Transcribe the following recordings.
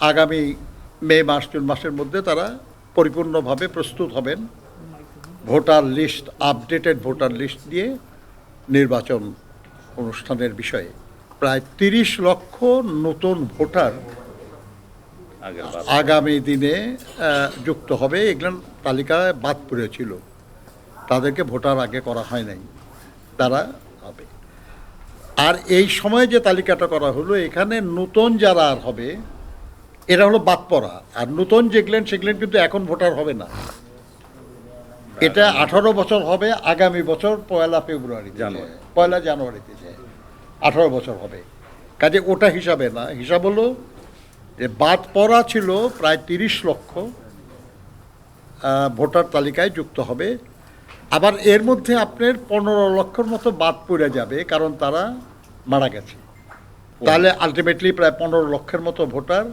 আগামী মে মাস জুন মাসের মধ্যে তারা পরিপূর্ণভাবে প্রস্তুত হবেন voter list, updated voter list দিয়ে নির্বাচন অনুষ্ঠানের বিষয়ে। প্রায় 30 লক্ষ নতুন ভোটার আগামী দিনে যুক্ত হবে। এগুলো তালিকায় বাদ পড়েছিল, তাদেরকে ভোটার আগে করা হয় নাই, তারা হবে। আর এই সময় যে তালিকাটা করা হলো, এখানে নতুন যারা আর হবে এরা হলো বাদ পড়া। আর নতুন যেগুলেন সেগুলেন কিন্তু এখন ভোটার হবে না। এটা 18 বছর হবে আগামী বছর 1 ফেব্রুয়ারি, 1 জানুয়ারিতে 18 বছর হবে। কাজে ওটা হিসাবে না, হিসাব হলো যে বাদ পড়া ছিল প্রায় 30 লক্ষ ভোটার তালিকায় যুক্ত হবে। আবার এর মধ্যে আপনার 15 লক্ষর মতো বাদ পড়ে যাবে, কারণ তারা মারা গেছে। তাহলে আলটিমেটলি প্রায় 15 লক্ষের মতো ভোটার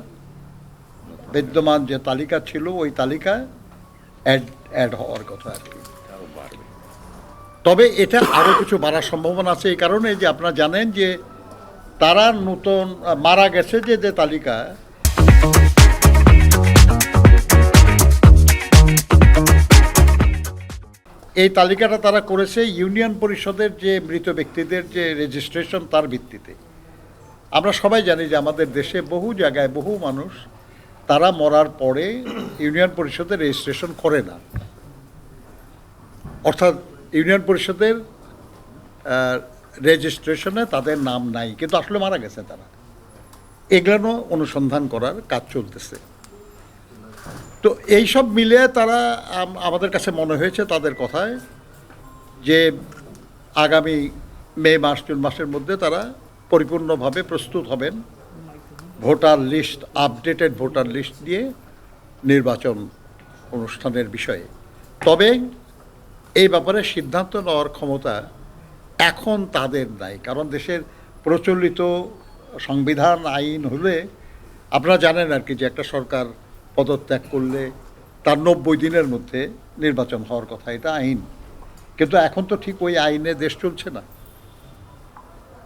বিদ্যমান যে তালিকা ছিল ওই তালিকায় অ্যাড হওয়ার কথা আর কি। তবে এটা আরও কিছু বাড়ার সম্ভাবনা আছে, এই কারণে যে আপনারা জানেন যে তারা নতুন মারা গেছে যে তালিকা, এই তালিকাটা তারা করেছে ইউনিয়ন পরিষদের যে মৃত ব্যক্তিদের যে রেজিস্ট্রেশন তার ভিত্তিতে। আমরা সবাই জানি যে আমাদের দেশে বহু জায়গায় বহু মানুষ তারা মরার পরে ইউনিয়ন পরিষদের রেজিস্ট্রেশন করে না, অর্থাৎ ইউনিয়ন পরিষদের রেজিস্ট্রেশনে তাদের নাম নাই, কিন্তু আসলে মারা গেছে তারা। এগুলো অনুসন্ধান করার কাজ চলতেছে। তো এইসব মিলে তারা আমাদের কাছে মনে হয়েছে তাদের কথায় যে আগামী মে মাস জুন মাসের মধ্যে তারা পরিপূর্ণভাবে প্রস্তুত হবেন voter list, updated voter list দিয়ে নির্বাচন অনুষ্ঠানের বিষয়ে। তবে এই ব্যাপারে সিদ্ধান্ত নেওয়ার ক্ষমতা এখন তাদের নাই, কারণ দেশের প্রচলিত সংবিধান আইন হলে আপনারা জানেন আর কি যে একটা সরকার পদত্যাগ করলে তার 90 দিনের মধ্যে নির্বাচন হওয়ার কথা, এটা আইন। কিন্তু এখন তো ঠিক ওই আইনে দেশ চলছে না,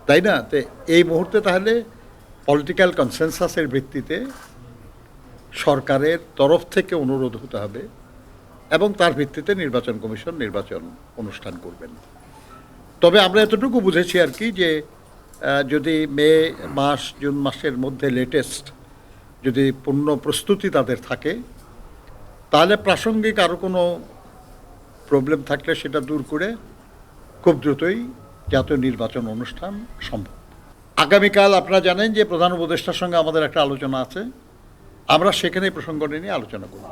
তাই না? তো এই মুহূর্তে তাহলে পলিটিক্যাল কনসেনসাসের ভিত্তিতে সরকারের তরফ থেকে অনুরোধ হতে হবে এবং তার ভিত্তিতে নির্বাচন কমিশন নির্বাচন অনুষ্ঠান করবেন। তবে আমরা এতটুকু বুঝেছি আর কি যে যদি মে মাস জুন মাসের মধ্যে লেটেস্ট যদি পূর্ণ প্রস্তুতি তাদের থাকে, তাহলে প্রাসঙ্গিক আরও কোনো প্রবলেম থাকলে সেটা দূর করে খুব দ্রুতই জাতীয় নির্বাচন অনুষ্ঠান সম্ভব। আগামীকাল আপনারা জানেন যে প্রধান উপদেষ্টার সঙ্গে আমাদের একটা আলোচনা আছে, আমরা সেখানে প্রসঙ্গ নিয়ে আলোচনা করব।